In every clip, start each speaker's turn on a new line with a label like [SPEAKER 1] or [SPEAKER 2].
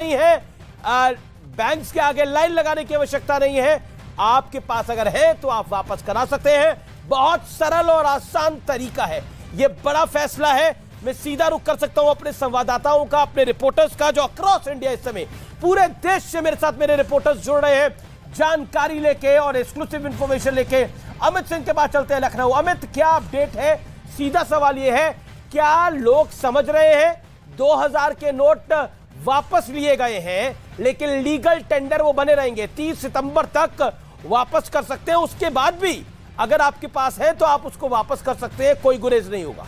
[SPEAKER 1] नहीं है, बैंक्स के आगे लाइन लगाने की आवश्यकता नहीं है। आपके पास अगर है तो आप वापस करा सकते हैं। बहुत सरल और आसान तरीका है। यह बड़ा फैसला है। मैं सीधा रुख कर सकता हूं अपने संवाददाताओं का, अपने रिपोर्टर्स का, जो अक्रॉस इंडिया इस समय पूरे देश से मेरे साथ मेरे रिपोर्टर्स जुड़ रहे हैं जानकारी लेके और एक्सक्लूसिव इंफॉर्मेशन लेके। अमित सिंह के पास चलते हैं लखनऊ। अमित, क्या अपडेट है? सीधा सवाल यह है, क्या लोग समझ रहे हैं 2000 के नोट वापस लिए गए हैं लेकिन लीगल टेंडर वो बने रहेंगे, 30 सितंबर तक वापस कर सकते हैं, उसके बाद भी अगर आपके पास है तो आप उसको वापस कर सकते हैं, कोई गुरेज नहीं होगा?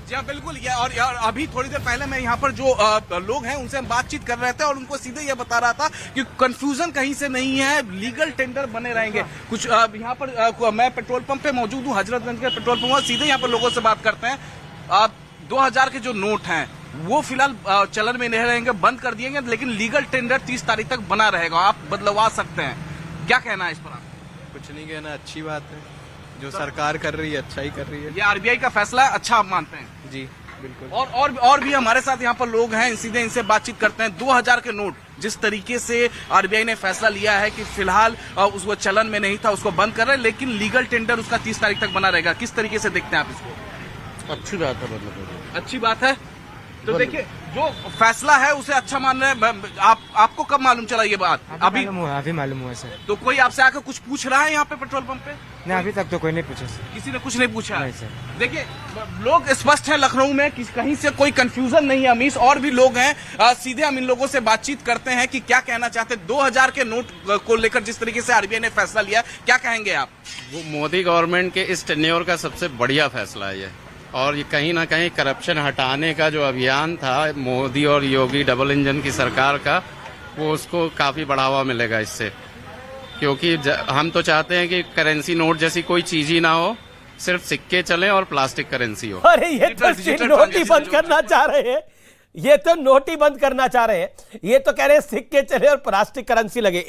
[SPEAKER 2] जी हाँ, बिल्कुल। और अभी थोड़ी देर पहले मैं यहाँ पर जो लोग हैं उनसे हम बातचीत कर रहे थे और उनको सीधे ये बता रहा था कि कंफ्यूजन कहीं से नहीं है, लीगल टेंडर बने रहेंगे। कुछ यहाँ पर मैं पेट्रोल पंप पे मौजूद हूँ, हजरतगंज के पेट्रोल पंप, सीधे यहाँ पर लोगों से बात करते हैं। 2000 के जो नोट हैं वो फिलहाल चलन में नहीं रहेंगे, बंद कर दिएंगे, लेकिन लीगल टेंडर 30 तारीख तक बना रहेगा, आप बदलवा सकते हैं। क्या कहना है इस पर आप?
[SPEAKER 3] कुछ नहीं कहना, अच्छी बात है, जो सरकार कर रही है अच्छा ही कर रही है।
[SPEAKER 2] ये आरबीआई का फैसला अच्छा आप मानते हैं?
[SPEAKER 3] जी बिल्कुल।
[SPEAKER 2] और भी हमारे साथ यहाँ पर लोग हैं, सीधे इनसे बातचीत करते हैं। 2000 के नोट जिस तरीके से आरबीआई ने फैसला लिया है कि फिलहाल उसको चलन में नहीं था, उसको बंद कर रहे हैं, लेकिन लीगल टेंडर उसका 30 तारीख तक बना रहेगा, किस तरीके से देखते हैं आप इसको?
[SPEAKER 4] अच्छी बात है, मतलब
[SPEAKER 2] अच्छी बात है। तो देखिए, जो फैसला है उसे अच्छा मान रहे हैं। आपको कब मालूम चला ये बात?
[SPEAKER 5] अभी मालूम हुआ सर।
[SPEAKER 2] तो कोई आपसे आकर कुछ पूछ रहा है यहाँ पे पेट्रोल पंप पे?
[SPEAKER 5] नहीं, अभी तक तो कोई नहीं पूछा सर।
[SPEAKER 2] किसी ने कुछ नहीं पूछा?
[SPEAKER 5] नहीं सर।
[SPEAKER 2] देखिए, लोग स्पष्ट हैं लखनऊ में, कहीं से कोई कंफ्यूजन नहीं है। अमीश और भी लोग हैं, सीधे हम इन लोगों से बातचीत करते हैं कि क्या कहना चाहते हैं 2000 के नोट को लेकर, जिस तरीके से आरबीआई ने फैसला लिया, क्या कहेंगे आप?
[SPEAKER 4] वो मोदी गवर्नमेंट के इस टेन्योर का सबसे बढ़िया फैसला है ये, और ये कहीं ना कहीं करप्शन हटाने का जो अभियान था मोदी और योगी डबल इंजन की सरकार का, वो उसको काफी बढ़ावा मिलेगा इससे। क्योंकि हम तो चाहते हैं कि करेंसी नोट जैसी कोई चीज ही ना हो, सिर्फ सिक्के चले और प्लास्टिक करेंसी हो।
[SPEAKER 1] अरे ये तो नोट ही बंद करना चाह रहे हैं, ये तो नोट ही बंद करना चाह रहे हैं। ये तो कह रहे हैं सिक्के चले और प्लास्टिक करेंसी लगे।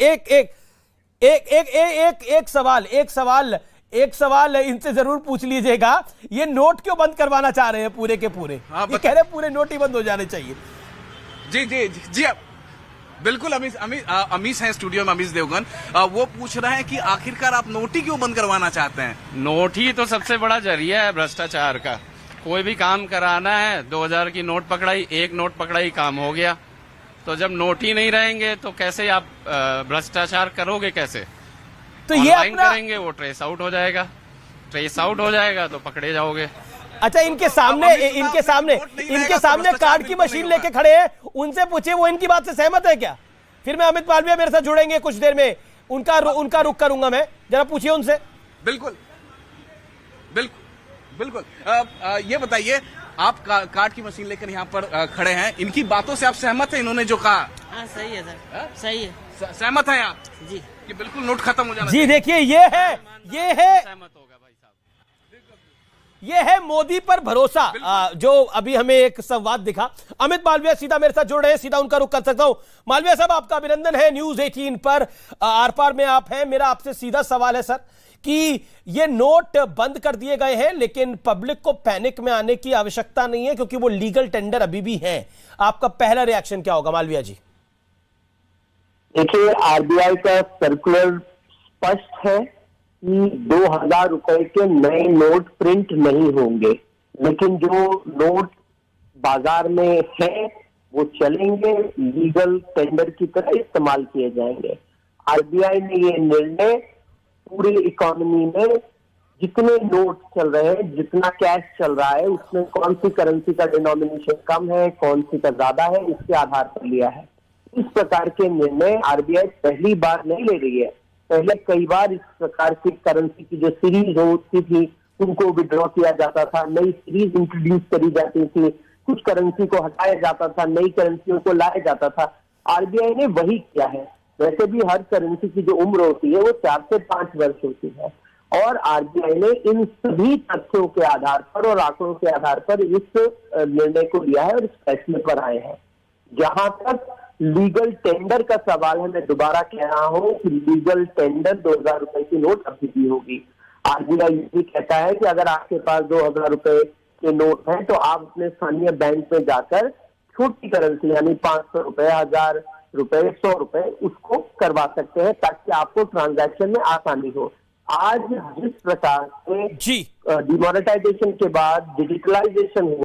[SPEAKER 1] एक सवाल इनसे जरूर पूछ लीजिएगा, ये नोट क्यों बंद करवाना चाह रहे हैं पूरे के पूरे? ये कह रहे हैं पूरे नोट ही बंद हो जाने चाहिए।
[SPEAKER 2] जी जी जी, जी बिल्कुल। अमीश हैं स्टूडियो में, अमीश देवगन। वो पूछ रहे हैं कि आखिरकार आप नोट ही क्यों बंद करवाना चाहते हैं?
[SPEAKER 4] नोट ही तो सबसे बड़ा जरिया है भ्रष्टाचार का। कोई भी काम कराना है, 2000 की नोट पकड़ाई, एक नोट पकड़ाई, काम हो गया। तो जब नोट ही नहीं रहेंगे तो कैसे आप भ्रष्टाचार करोगे? कैसे?
[SPEAKER 1] तो ये अपना
[SPEAKER 4] करेंगे, वो ट्रेस आउट हो जाएगा, ट्रेस आउट हो जाएगा तो पकड़े जाओगे।
[SPEAKER 1] अच्छा, इनके सामने कार्ड की मशीन लेके खड़े हैं, उनसे पूछिए वो इनकी बात से सहमत है क्या? फिर मैं अमित मालवीय मेरे साथ जुड़ेंगे कुछ देर में, उनका रुख करूंगा मैं, जरा पूछिए उनसे।
[SPEAKER 2] बिल्कुल बिल्कुल बिल्कुल। ये बताइए, आप कार्ड की मशीन लेकर यहाँ पर खड़े हैं, इनकी बातों से आप सहमत हैं? इन्होंने जो कहा
[SPEAKER 6] सही है सर, सही है।
[SPEAKER 2] सहमत हैं आप?
[SPEAKER 6] जी,
[SPEAKER 2] कि बिल्कुल नोट खत्म हो जाना
[SPEAKER 1] जी। देखिए, ये है मोदी पर भरोसा, जो अभी हमें एक संवाद दिखा। अमित मालवीय सीधा मेरे साथ जुड़ रहे हैं, सीधा उनका रुख कर सकता हूं। मालवीय साहब, आपका अभिनंदन है, न्यूज 18 पर आर पार में आप हैं। मेरा आपसे सीधा सवाल है सर कि ये नोट बंद कर दिए गए हैं, लेकिन पब्लिक को पैनिक में आने की आवश्यकता नहीं है क्योंकि वो लीगल टेंडर अभी भी है। आपका पहला रिएक्शन क्या होगा मालवीय जी?
[SPEAKER 7] देखिए, आरबीआई का सर्कुलर स्पष्ट है कि 2000 रुपए के नए नोट प्रिंट नहीं होंगे, लेकिन जो नोट बाजार में है वो चलेंगे, लीगल टेंडर की तरह इस्तेमाल किए जाएंगे। आरबीआई ने ये निर्णय पूरी इकोनॉमी में जितने नोट चल रहे हैं, जितना कैश चल रहा है, उसमें कौन सी करेंसी का डिनोमिनेशन कम है, कौन सी का ज्यादा है, इसके आधार पर लिया है। इस प्रकार के निर्णय आरबीआई पहली बार नहीं ले रही है। पहले कई बार इस प्रकार की करेंसी की जो सीरीज होती थी उनको विड्रॉ किया जाता था, नई सीरीज इंट्रोड्यूस करी जाती थी, कुछ करेंसी को हटाया जाता था, नई करेंसियों को लाया जाता था। आरबीआई ने वही किया है। वैसे भी हर करेंसी की जो उम्र होती है वो 4 से 5 वर्ष होती है, और आरबीआई ने इन सभी तथ्यों के आधार पर और आंकड़ों के आधार पर इस निर्णय को लिया है और इस फैसले पर आए हैं। जहां तक लीगल टेंडर का सवाल है, मैं दोबारा कह रहा हूं कि लीगल टेंडर 2000 रुपए की नोट अभी भी होगी। आरबीआई ये कहता है कि अगर आपके पास 2000 रुपए के नोट हैं तो आप अपने स्थानीय बैंक में जाकर छोटी करेंसी यानी 500 रुपए, 1000 रुपए, 100 रुपए उसको करवा सकते हैं ताकि आपको ट्रांजैक्शन में आसानी हो। आज जिस प्रकार से
[SPEAKER 1] जी
[SPEAKER 7] डिमोनेटाइजेशन के बाद डिजिटलाइजेशन हुआ